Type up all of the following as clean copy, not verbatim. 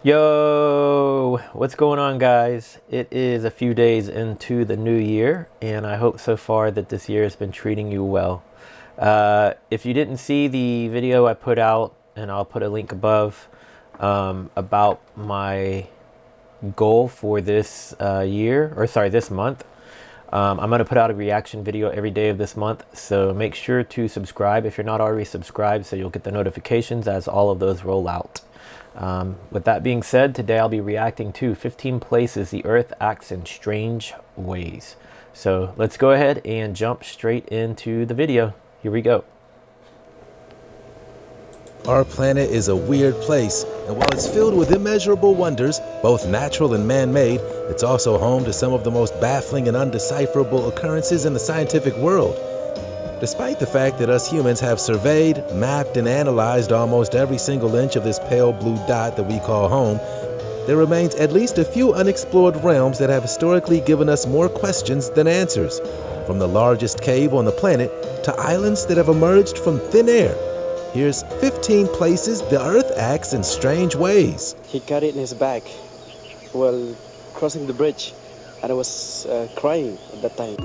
Yo, what's going on, guys? It is a few days into the new year, and I hope so far that this year has been treating you well. If you didn't see the video I put out, and I'll put a link above, about my goal for this this month. I'm going to put out a reaction video every day of this month, so make sure to subscribe if you're not already subscribed so you'll get the notifications as all of those roll out. With that being said, today I'll be reacting to 15 places the Earth acts in strange ways. So let's go ahead and jump straight into the video. Here we go. Our planet is a weird place, and while it's filled with immeasurable wonders, both natural and man-made, it's also home to some of the most baffling and undecipherable occurrences in the scientific world. Despite the fact that us humans have surveyed, mapped, and analyzed almost every single inch of this pale blue dot that we call home, there remains at least a few unexplored realms that have historically given us more questions than answers. From the largest cave on the planet to islands that have emerged from thin air. Here's 15 places the Earth acts in strange ways. He carried it in his bag while crossing the bridge, and I was crying at that time.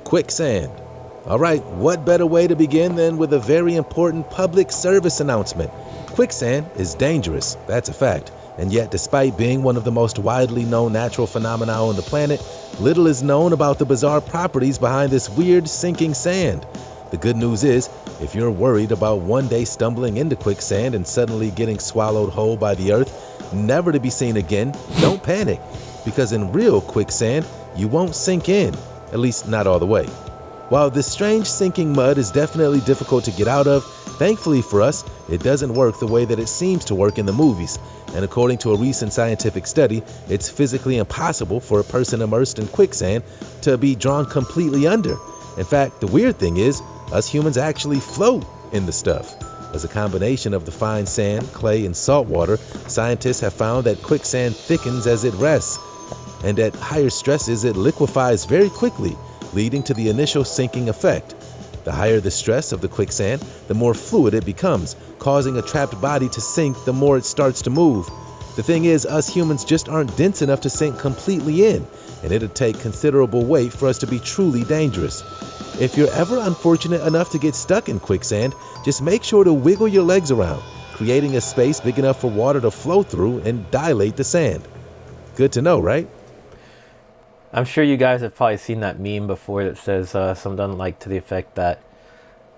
Quicksand. All right, what better way to begin than with a very important public service announcement? Quicksand is dangerous, that's a fact. And yet, despite being one of the most widely known natural phenomena on the planet, little is known about the bizarre properties behind this weird sinking sand. The good news is, if you're worried about one day stumbling into quicksand and suddenly getting swallowed whole by the earth, never to be seen again, don't panic. Because in real quicksand, you won't sink in, at least not all the way. While this strange sinking mud is definitely difficult to get out of, thankfully for us, it doesn't work the way that it seems to work in the movies. And according to a recent scientific study, it's physically impossible for a person immersed in quicksand to be drawn completely under. In fact, the weird thing is, us humans actually float in the stuff. As a combination of the fine sand, clay, and salt water, scientists have found that quicksand thickens as it rests. And at higher stresses, it liquefies very quickly, leading to the initial sinking effect. The higher the stress of the quicksand, the more fluid it becomes, causing a trapped body to sink the more it starts to move. The thing is, us humans just aren't dense enough to sink completely in, and it'd take considerable weight for us to be truly dangerous. If you're ever unfortunate enough to get stuck in quicksand, just make sure to wiggle your legs around, creating a space big enough for water to flow through and dilate the sand. Good to know, right? I'm sure you guys have probably seen that meme before that says something like to the effect that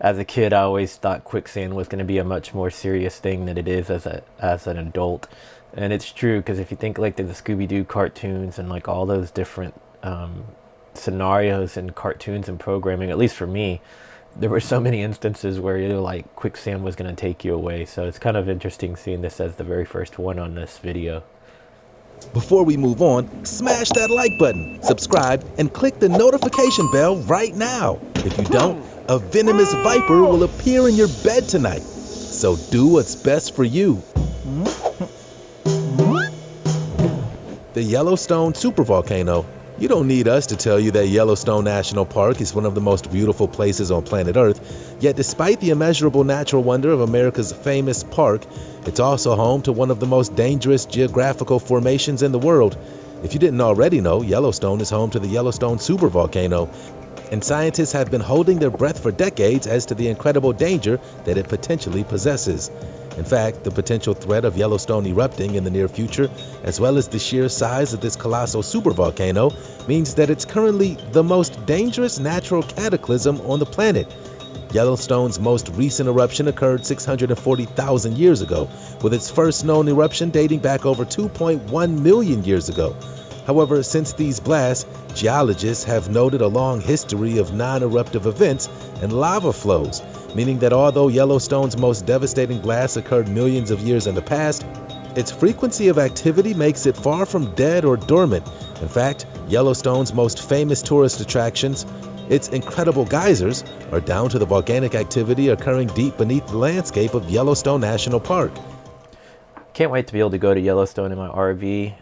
as a kid I always thought quicksand was going to be a much more serious thing than it is as an adult. And it's true, because if you think like the Scooby-Doo cartoons and like all those different scenarios and cartoons and programming, at least for me, there were so many instances where like quicksand was going to take you away. So it's kind of interesting seeing this as the very first one on this video. Before we move on, smash that like button, subscribe, and click the notification bell right now. If you don't, a venomous viper will appear in your bed tonight. So do what's best for you. The Yellowstone supervolcano. You don't need us to tell you that Yellowstone National Park is one of the most beautiful places on planet Earth. Yet despite the immeasurable natural wonder of America's famous park, it's also home to one of the most dangerous geographical formations in the world. If you didn't already know, Yellowstone is home to the Yellowstone supervolcano, and scientists have been holding their breath for decades as to the incredible danger that it potentially possesses. In fact, the potential threat of Yellowstone erupting in the near future, as well as the sheer size of this colossal supervolcano, means that it's currently the most dangerous natural cataclysm on the planet. Yellowstone's most recent eruption occurred 640,000 years ago, with its first known eruption dating back over 2.1 million years ago. However, since these blasts, geologists have noted a long history of non-eruptive events and lava flows, meaning that although Yellowstone's most devastating blasts occurred millions of years in the past, its frequency of activity makes it far from dead or dormant. In fact, Yellowstone's most famous tourist attractions, its incredible geysers, are down to the volcanic activity occurring deep beneath the landscape of Yellowstone National Park. Can't wait to be able to go to Yellowstone in my RV.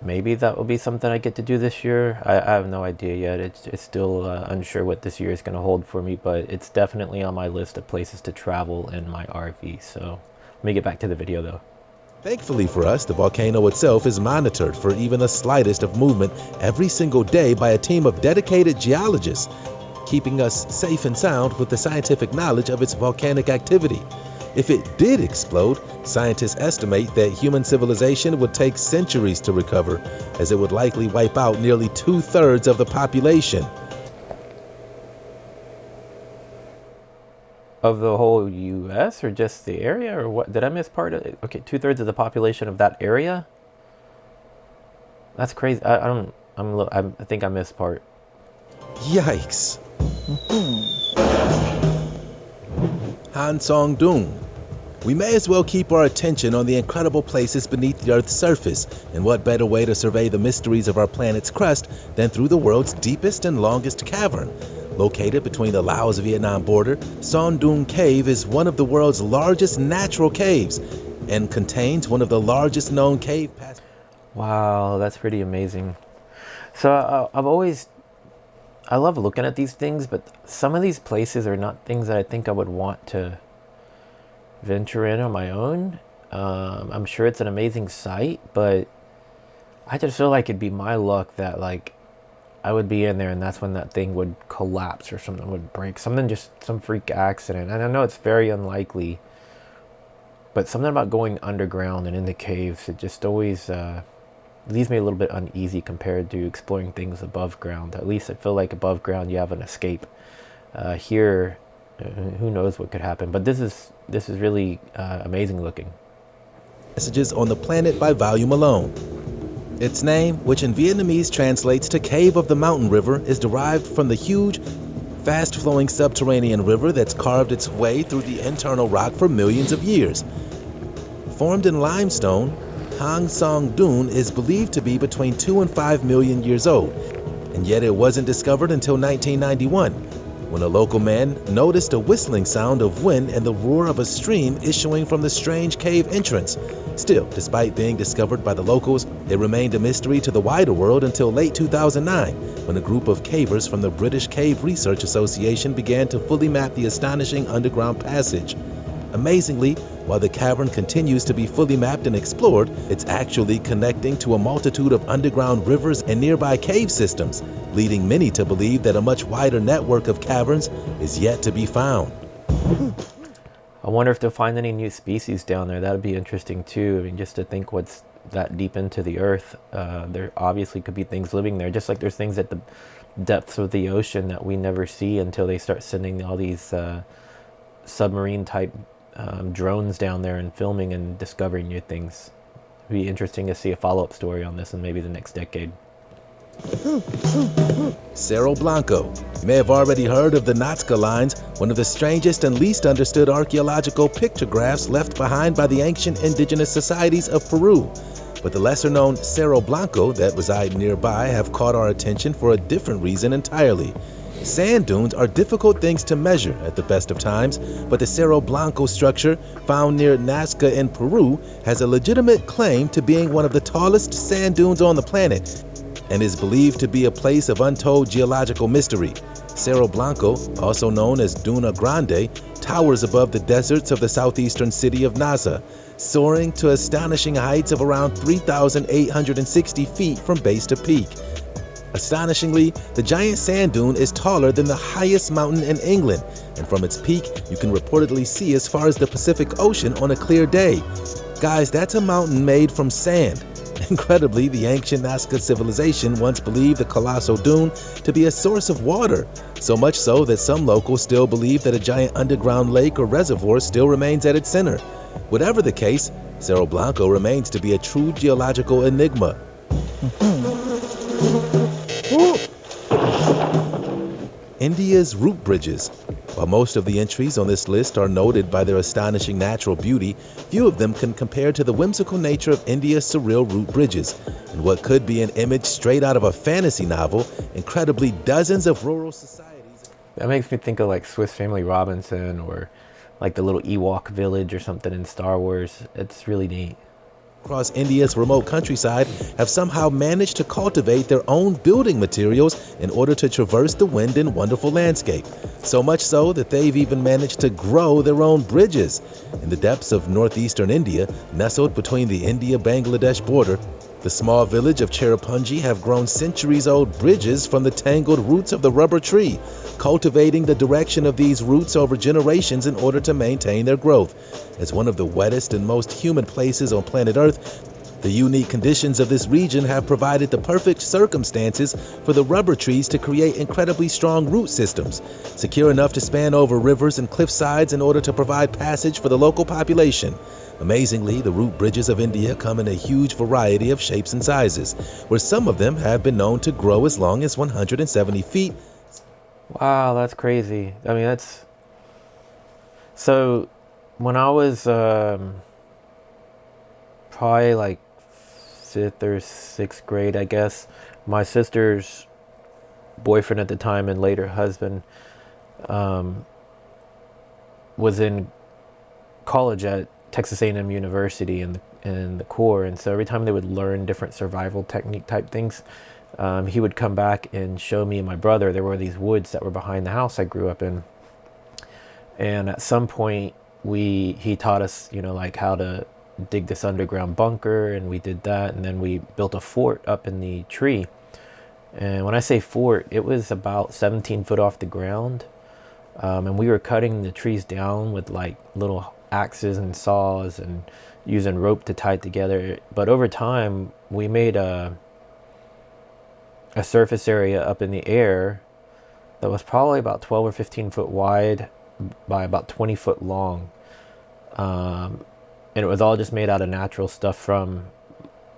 maybe that will be something I get to do this year. I have no idea yet. It's still unsure what this year is going to hold for me, but it's definitely on my list of places to travel in my RV. So let me get back to the video though. Thankfully for us, the volcano itself is monitored for even the slightest of movement every single day by a team of dedicated geologists, keeping us safe and sound with the scientific knowledge of its volcanic activity. If it did explode, scientists estimate that human civilization would take centuries to recover, as it would likely wipe out nearly 2/3 of the population. Of the whole U.S. or just the area, or what? Did I miss part of it? Okay, 2/3 of the population of that area. That's crazy. I don't. I think I missed part. Yikes. Han Song-dun. We may as well keep our attention on the incredible places beneath the Earth's surface, and what better way to survey the mysteries of our planet's crust than through the world's deepest and longest cavern. Located between the Laos-Vietnam border, Son-dun Cave is one of the world's largest natural caves and contains one of the largest known cave passages. Wow, that's pretty amazing. So I love looking at these things, but some of these places are not things that I think I would want to venture in on my own. I'm sure it's an amazing sight, but I just feel like it'd be my luck that like I would be in there and that's when that thing would collapse or something would break. Some freak accident. And I know it's very unlikely, but something about going underground and in the caves, it just always leaves me a little bit uneasy compared to exploring things above ground. At least I feel like above ground you have an escape. Here, who knows what could happen, but this is really amazing looking. Passages on the planet by volume alone. Its name, which in Vietnamese translates to Cave of the Mountain River, is derived from the huge, fast-flowing subterranean river that's carved its way through the internal rock for millions of years. Formed in limestone, Hang Song Dun is believed to be between 2 and 5 million years old, and yet it wasn't discovered until 1991, when a local man noticed a whistling sound of wind and the roar of a stream issuing from the strange cave entrance. Still, despite being discovered by the locals, it remained a mystery to the wider world until late 2009, when a group of cavers from the British Cave Research Association began to fully map the astonishing underground passage. Amazingly, while the cavern continues to be fully mapped and explored, it's actually connecting to a multitude of underground rivers and nearby cave systems, leading many to believe that a much wider network of caverns is yet to be found. I wonder if they'll find any new species down there. That would be interesting too. I mean, just to think what's that deep into the earth. There obviously could be things living there, just like there's things at the depths of the ocean that we never see until they start sending all these submarine type drones down there and filming and discovering new things. It'd be interesting to see a follow-up story on this in maybe the next decade. Cerro Blanco. You may have already heard of the Nazca Lines, one of the strangest and least understood archaeological pictographs left behind by the ancient indigenous societies of Peru. But the lesser-known Cerro Blanco that reside nearby have caught our attention for a different reason entirely. Sand dunes are difficult things to measure at the best of times, but the Cerro Blanco structure, found near Nazca in Peru, has a legitimate claim to being one of the tallest sand dunes on the planet, and is believed to be a place of untold geological mystery. Cerro Blanco, also known as Duna Grande, towers above the deserts of the southeastern city of Nasa, soaring to astonishing heights of around 3,860 feet from base to peak. Astonishingly, the giant sand dune is taller than the highest mountain in England, and from its peak, you can reportedly see as far as the Pacific Ocean on a clear day. Guys, that's a mountain made from sand. Incredibly, the ancient Nazca civilization once believed the colossal dune to be a source of water, so much so that some locals still believe that a giant underground lake or reservoir still remains at its center. Whatever the case, Cerro Blanco remains to be a true geological enigma. India's root bridges. While most of the entries on this list are noted by their astonishing natural beauty, few of them can compare to the whimsical nature of India's surreal root bridges. In what could be an image straight out of a fantasy novel, incredibly dozens of rural societies. That makes me think of like Swiss Family Robinson or like the little Ewok village or something in Star Wars. It's really neat. across India's remote countryside have somehow managed to cultivate their own building materials in order to traverse the wind and wonderful landscape. So much so that they've even managed to grow their own bridges. In the depths of northeastern India, nestled between the India-Bangladesh border, the small village of Cherrapunji have grown centuries-old bridges from the tangled roots of the rubber tree, cultivating the direction of these roots over generations in order to maintain their growth. As one of the wettest and most humid places on planet Earth, the unique conditions of this region have provided the perfect circumstances for the rubber trees to create incredibly strong root systems, secure enough to span over rivers and cliff sides in order to provide passage for the local population. Amazingly, the root bridges of India come in a huge variety of shapes and sizes, where some of them have been known to grow as long as 170 feet. Wow, that's crazy. I mean, that's... So, when I was probably like 5th or 6th grade, I guess, my sister's boyfriend at the time and later husband was in college at Texas A&M University in the Corps, and so every time they would learn different survival technique type things, he would come back and show me and my brother. There were these woods that were behind the house I grew up in, and at some point he taught us, you know, like how to dig this underground bunker, and we did that, and then we built a fort up in the tree. And when I say fort, it was about 17 foot off the ground, and we were cutting the trees down with like little axes and saws and using rope to tie it together. But over time we made a surface area up in the air that was probably about 12 or 15 foot wide by about 20 foot long, and it was all just made out of natural stuff from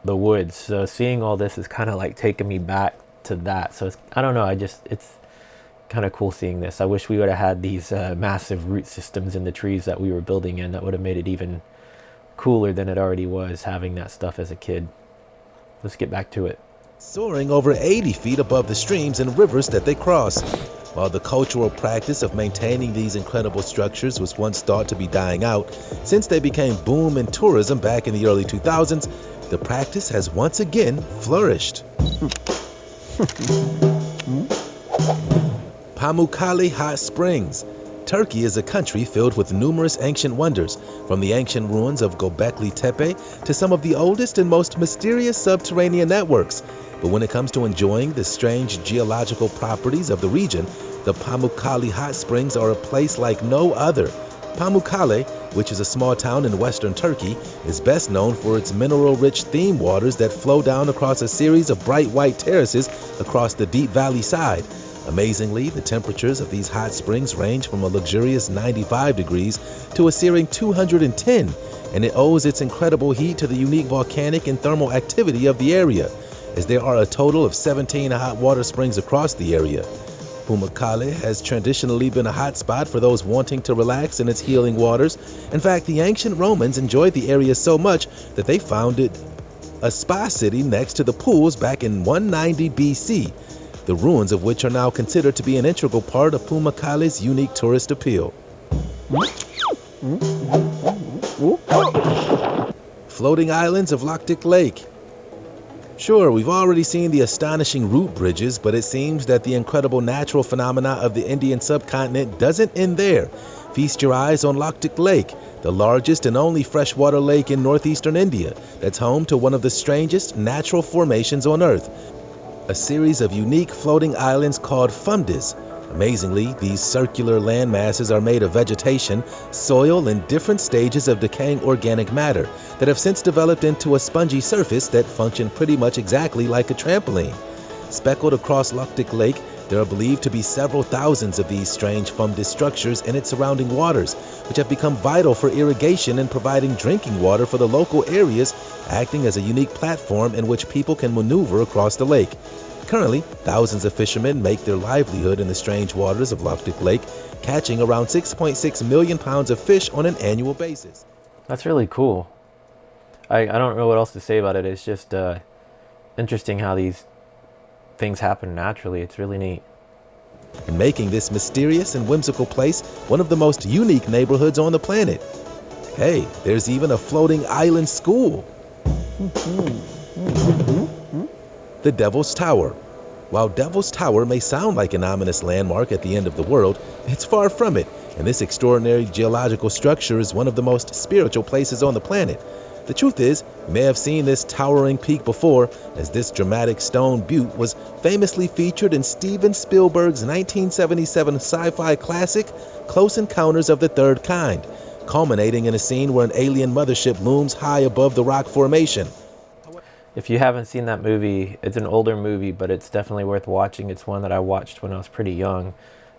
the woods. So seeing all this is kind of like taking me back to that. So I don't know, it's kind of cool seeing this. I wish we would have had these massive root systems in the trees that we were building in. That would have made it even cooler than it already was, having that stuff as a kid. Let's get back to it. Soaring over 80 feet above the streams and rivers that they cross. While the cultural practice of maintaining these incredible structures was once thought to be dying out, since they became boom in tourism back in the early 2000s, the practice has once again flourished. Pamukkale Hot Springs. Turkey is a country filled with numerous ancient wonders, from the ancient ruins of Göbekli Tepe to some of the oldest and most mysterious subterranean networks. But when it comes to enjoying the strange geological properties of the region, the Pamukkale Hot Springs are a place like no other. Pamukkale, which is a small town in western Turkey, is best known for its mineral-rich theme waters that flow down across a series of bright white terraces across the deep valley side. Amazingly, the temperatures of these hot springs range from a luxurious 95 degrees to a searing 210, and it owes its incredible heat to the unique volcanic and thermal activity of the area, as there are a total of 17 hot water springs across the area. Pamukkale has traditionally been a hot spot for those wanting to relax in its healing waters. In fact, the ancient Romans enjoyed the area so much that they founded a spa city next to the pools back in 190 BC, the ruins of which are now considered to be an integral part of Pamukkale's unique tourist appeal. Floating islands of Loctic Lake. Sure, we've already seen the astonishing root bridges, but it seems that the incredible natural phenomena of the Indian subcontinent doesn't end there. Feast your eyes on Loctic Lake, the largest and only freshwater lake in northeastern India that's home to one of the strangest natural formations on Earth, a series of unique floating islands called fundes. Amazingly, these circular land masses are made of vegetation, soil, and different stages of decaying organic matter that have since developed into a spongy surface that function pretty much exactly like a trampoline. Speckled across Loctic Lake, there are believed to be several thousands of these strange fundes structures in its surrounding waters, which have become vital for irrigation and providing drinking water for the local areas, acting as a unique platform in which people can maneuver across the lake. Currently, thousands of fishermen make their livelihood in the strange waters of Loctic Lake, catching around 6.6 million pounds of fish on an annual basis. That's really cool. I don't know what else to say about it. It's just interesting how these things happen naturally. It's really neat. And making this mysterious and whimsical place one of the most unique neighborhoods on the planet. Hey, there's even a floating island school. The Devil's Tower. While Devil's Tower may sound like an ominous landmark at the end of the world, it's far from it, and this extraordinary geological structure is one of the most spiritual places on the planet. The truth is, you may have seen this towering peak before, as this dramatic stone butte was famously featured in Steven Spielberg's 1977 sci-fi classic, Close Encounters of the Third Kind, culminating in a scene where an alien mothership looms high above the rock formation. If you haven't seen that movie, it's an older movie, but it's definitely worth watching. It's one that I watched when I was pretty young,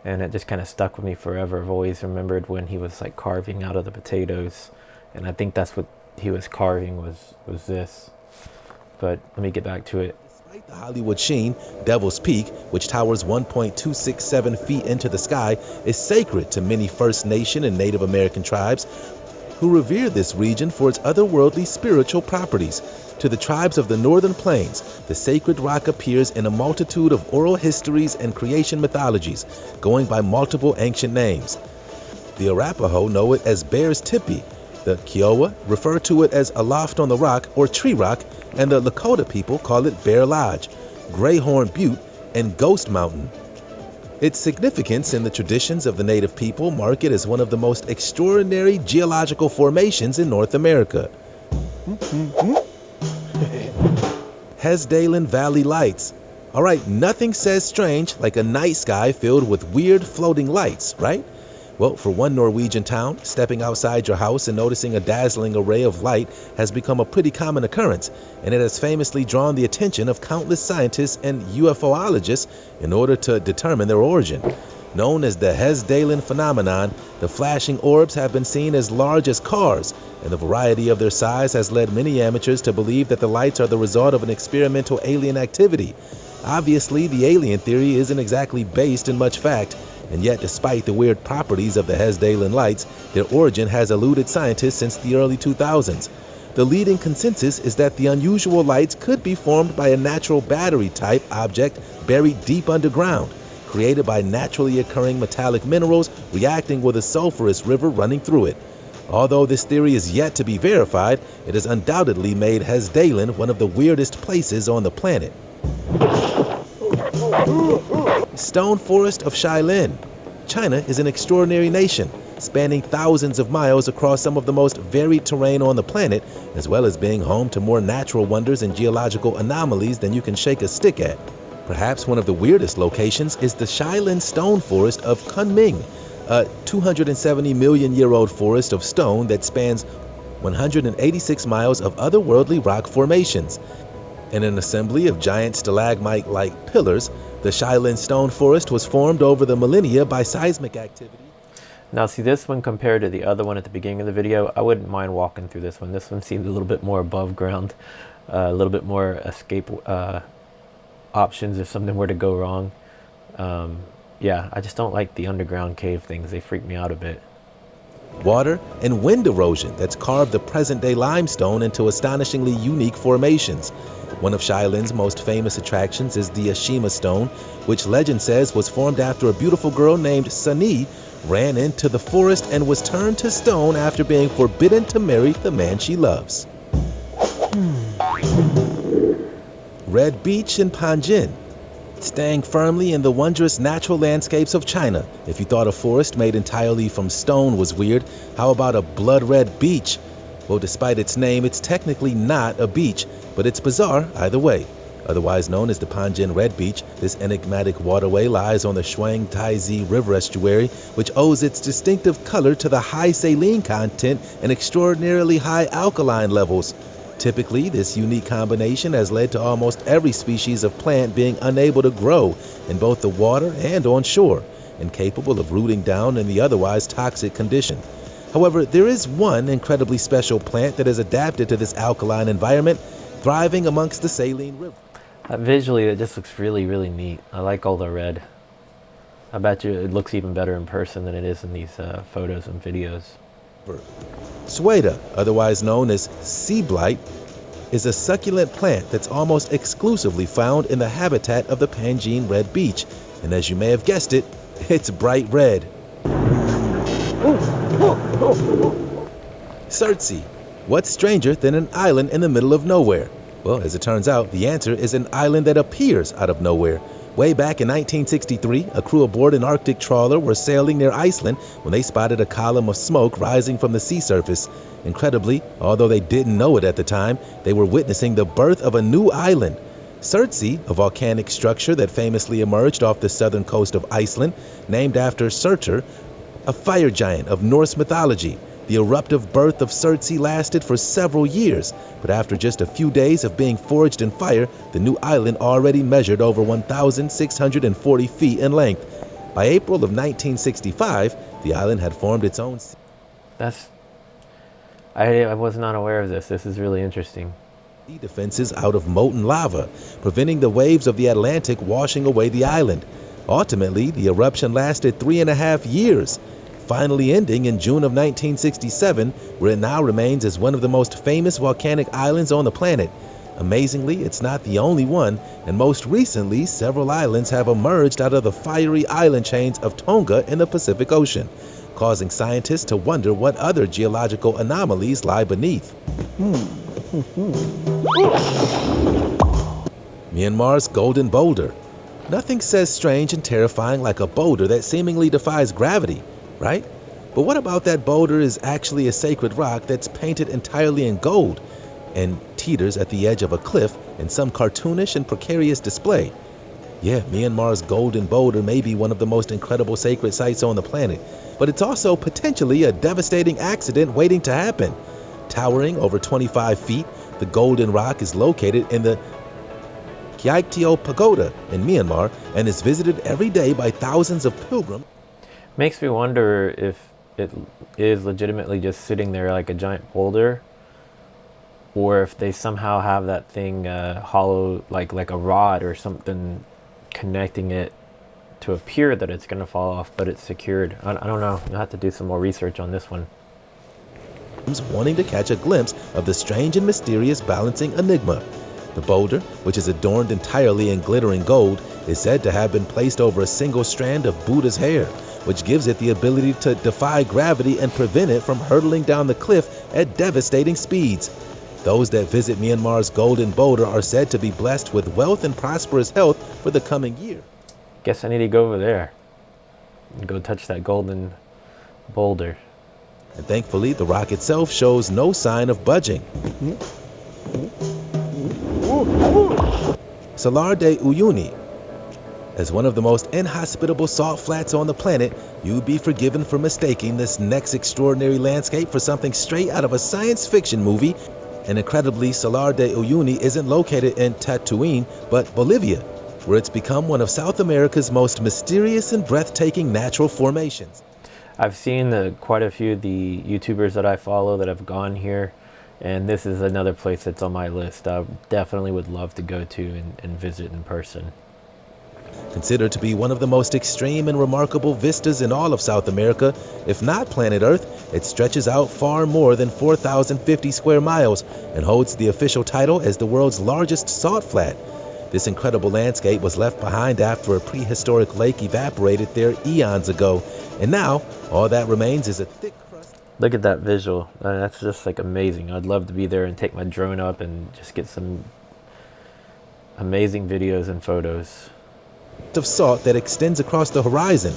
and it just kind of stuck with me forever. I've always remembered when he was like carving out of the potatoes, and I think that's what he was carving was this. But let me get back to it. Despite the Hollywood sheen, Devil's Peak, which towers 1.267 feet into the sky, is sacred to many First Nation and Native American tribes who revere this region for its otherworldly spiritual properties. To the tribes of the Northern Plains, the sacred rock appears in a multitude of oral histories and creation mythologies, going by multiple ancient names. The Arapaho know it as Bear's Tipi, the Kiowa refer to it as Aloft on the Rock or Tree Rock, and the Lakota people call it Bear Lodge, Greyhorn Butte, and Ghost Mountain. Its significance in the traditions of the native people mark it as one of the most extraordinary geological formations in North America. Hesdalen Valley Lights. Alright, nothing says strange like a night sky filled with weird floating lights, right? Well, for one Norwegian town, stepping outside your house and noticing a dazzling array of light has become a pretty common occurrence, and it has famously drawn the attention of countless scientists and UFOologists in order to determine their origin. Known as the Hesdalen phenomenon, the flashing orbs have been seen as large as cars, and the variety of their size has led many amateurs to believe that the lights are the result of an experimental alien activity. Obviously, the alien theory isn't exactly based in much fact, and yet despite the weird properties of the Hesdalen lights, their origin has eluded scientists since the early 2000s. The leading consensus is that the unusual lights could be formed by a natural battery-type object buried deep underground, created by naturally occurring metallic minerals reacting with a sulfurous river running through it. Although this theory is yet to be verified, it has undoubtedly made Hesdalen one of the weirdest places on the planet. Stone Forest of Shaolin. China is an extraordinary nation, spanning thousands of miles across some of the most varied terrain on the planet, as well as being home to more natural wonders and geological anomalies than you can shake a stick at. Perhaps one of the weirdest locations is the Shaolin Stone Forest of Kunming, a 270-million-year-old forest of stone that spans 186 miles of otherworldly rock formations. In an assembly of giant stalagmite-like pillars, the Shaolin Stone Forest was formed over the millennia by seismic activity. Now see, this one compared to the other one at the beginning of the video, I wouldn't mind walking through this one. This one seems a little bit more above ground, a little bit more escape options if something were to go wrong. Yeah, I just don't like the underground cave things. They freak me out a bit. Water and wind erosion that's carved the present-day limestone into astonishingly unique formations. One of Shaolin's most famous attractions is the Ashima Stone, which legend says was formed after a beautiful girl named Sunny ran into the forest and was turned to stone after being forbidden to marry the man she loves. Red Beach in Panjin. Staying firmly in the wondrous natural landscapes of China. If you thought a forest made entirely from stone was weird, how about a blood-red beach? Well, despite its name, it's technically not a beach, but it's bizarre either way. Otherwise known as the Panjin Red Beach, this enigmatic waterway lies on the Shuang Taizi River estuary, which owes its distinctive color to the high saline content and extraordinarily high alkaline levels. Typically, this unique combination has led to almost every species of plant being unable to grow in both the water and on shore, and capable of rooting down in the otherwise toxic condition. However, there is one incredibly special plant that has adapted to this alkaline environment, thriving amongst the saline river. Visually, it just looks really, really neat. I like all the red. I bet you it looks even better in person than it is in these photos and videos. Sueda, otherwise known as sea blight, is a succulent plant that's almost exclusively found in the habitat of the Panjin Red Beach, and as you may have guessed it, it's bright red. Surtsey. What's stranger than an island in the middle of nowhere? Well, as it turns out, the answer is an island that appears out of nowhere. Way back in 1963, a crew aboard an Arctic trawler were sailing near Iceland when they spotted a column of smoke rising from the sea surface. Incredibly, although they didn't know it at the time, they were witnessing the birth of a new island. Surtsey, a volcanic structure that famously emerged off the southern coast of Iceland, named after Surtur, a fire giant of Norse mythology. The eruptive birth of Surtsey lasted for several years, but after just a few days of being forged in fire, the new island already measured over 1,640 feet in length. By April of 1965, the island had formed its own I was not aware of this. This is really interesting. sea defenses out of molten lava, preventing the waves of the Atlantic washing away the island. Ultimately, the eruption lasted 3.5 years, finally ending in June of 1967, where it now remains as one of the most famous volcanic islands on the planet. Amazingly, it's not the only one, and most recently, several islands have emerged out of the fiery island chains of Tonga in the Pacific Ocean, causing scientists to wonder what other geological anomalies lie beneath. Myanmar's Golden Boulder. Nothing says strange and terrifying like a boulder that seemingly defies gravity, right? But what about that boulder is actually a sacred rock that's painted entirely in gold and teeters at the edge of a cliff in some cartoonish and precarious display? Yeah, Myanmar's Golden Boulder may be one of the most incredible sacred sites on the planet, but it's also potentially a devastating accident waiting to happen. Towering over 25 feet, the Golden Rock is located in the Kyaiktiyo Pagoda in Myanmar and is visited every day by thousands of pilgrims. Makes me wonder if it is legitimately just sitting there like a giant boulder, or if they somehow have that thing hollow, like a rod or something connecting it to appear that it's going to fall off, but it's secured. I don't know. You'll have to do some more research on this one. Wanting to catch a glimpse of the strange and mysterious balancing enigma. The boulder, which is adorned entirely in glittering gold, is said to have been placed over a single strand of Buddha's hair, which gives it the ability to defy gravity and prevent it from hurtling down the cliff at devastating speeds. Those that visit Myanmar's Golden Boulder are said to be blessed with wealth and prosperous health for the coming year. Guess I need to go over there and go touch that golden boulder. And thankfully, the rock itself shows no sign of budging. Salar de Uyuni. As one of the most inhospitable salt flats on the planet, you'd be forgiven for mistaking this next extraordinary landscape for something straight out of a science fiction movie. And incredibly, Salar de Uyuni isn't located in Tatooine, but Bolivia, where it's become one of South America's most mysterious and breathtaking natural formations. I've seen quite a few of the YouTubers that I follow that have gone here, and this is another place that's on my list. I definitely would love to go to and visit in person. Considered to be one of the most extreme and remarkable vistas in all of South America, if not planet Earth, it stretches out far more than 4,050 square miles and holds the official title as the world's largest salt flat. This incredible landscape was left behind after a prehistoric lake evaporated there eons ago, and now all that remains is a thick crust. Look at that visual. That's just like amazing. I'd love to be there and take my drone up and just get some amazing videos and photos. Of salt that extends across the horizon.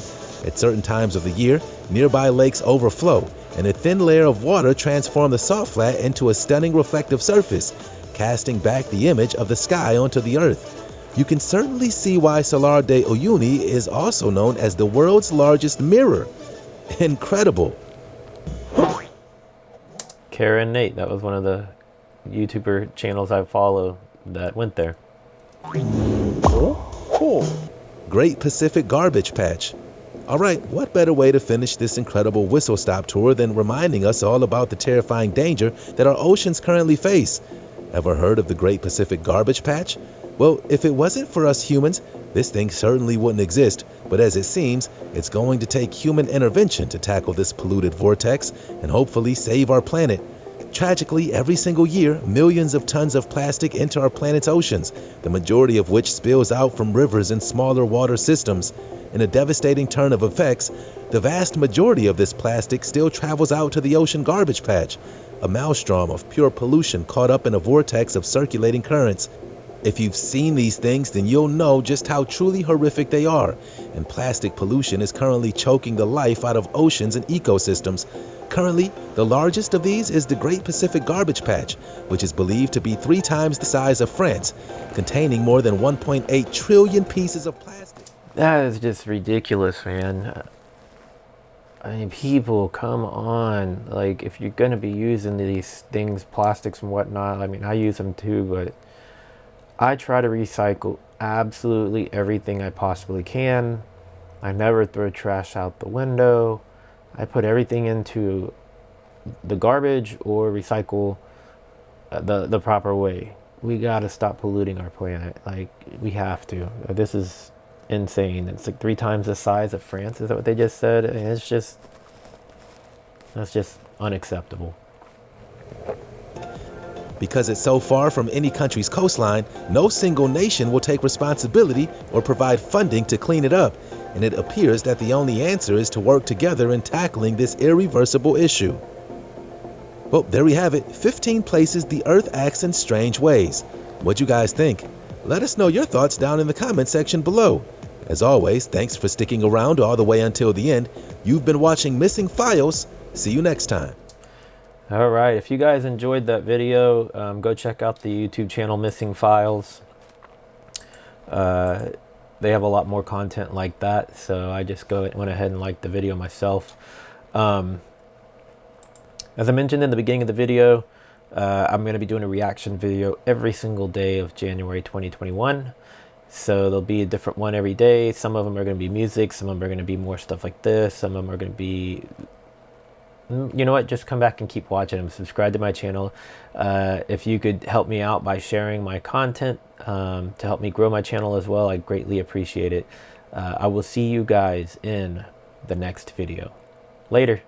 At certain times of the year, nearby lakes overflow, and a thin layer of water transforms the salt flat into a stunning reflective surface, casting back the image of the sky onto the earth. You can certainly see why Salar de Uyuni is also known as the world's largest mirror. Incredible. Kara and Nate, that was one of the YouTuber channels I follow that went there. Great Pacific Garbage Patch. All right, what better way to finish this incredible whistle stop tour than reminding us all about the terrifying danger that our oceans currently face? Ever heard of the Great Pacific Garbage Patch? Well, if it wasn't for us humans, this thing certainly wouldn't exist, but as it seems, it's going to take human intervention to tackle this polluted vortex and hopefully save our planet. Tragically, every single year, millions of tons of plastic enter our planet's oceans, the majority of which spills out from rivers and smaller water systems. In a devastating turn of events, the vast majority of this plastic still travels out to the ocean garbage patch, a maelstrom of pure pollution caught up in a vortex of circulating currents. If you've seen these things, then you'll know just how truly horrific they are. And plastic pollution is currently choking the life out of oceans and ecosystems. Currently, the largest of these is the Great Pacific Garbage Patch, which is believed to be 3 times the size of France, containing more than 1.8 trillion pieces of plastic. That is just ridiculous, man. I mean, people, come on. Like, if you're going to be using these things, plastics and whatnot, I mean, I use them too, but I try to recycle absolutely everything I possibly can. I never throw trash out the window. I put everything into the garbage or recycle the proper way. We gotta stop polluting our planet. Like, we have to. This is insane. It's like 3 times the size of France. Is that what they just said? And that's just unacceptable. Because it's so far from any country's coastline, no single nation will take responsibility or provide funding to clean it up. And it appears that the only answer is to work together in tackling this irreversible issue. Well, there we have it, 15 places the Earth acts in strange ways. What'd you guys think? Let us know your thoughts down in the comment section below. As always, thanks for sticking around all the way until the end. You've been watching Missing Files. See you next time. All right, if you guys enjoyed that video, go check out the YouTube channel Missing Files. They have a lot more content like that, so I just went ahead and liked the video myself. As I mentioned in the beginning of the video, I'm going to be doing a reaction video every single day of January 2021. So there'll be a different one every day. Some of them are going to be music, some of them are going to be more stuff like this, some of them are going to be... You know what, just come back and keep watching them. Subscribe to my channel. If you could help me out by sharing my content to help me grow my channel as well, I greatly appreciate it. I will see you guys in the next video. Later.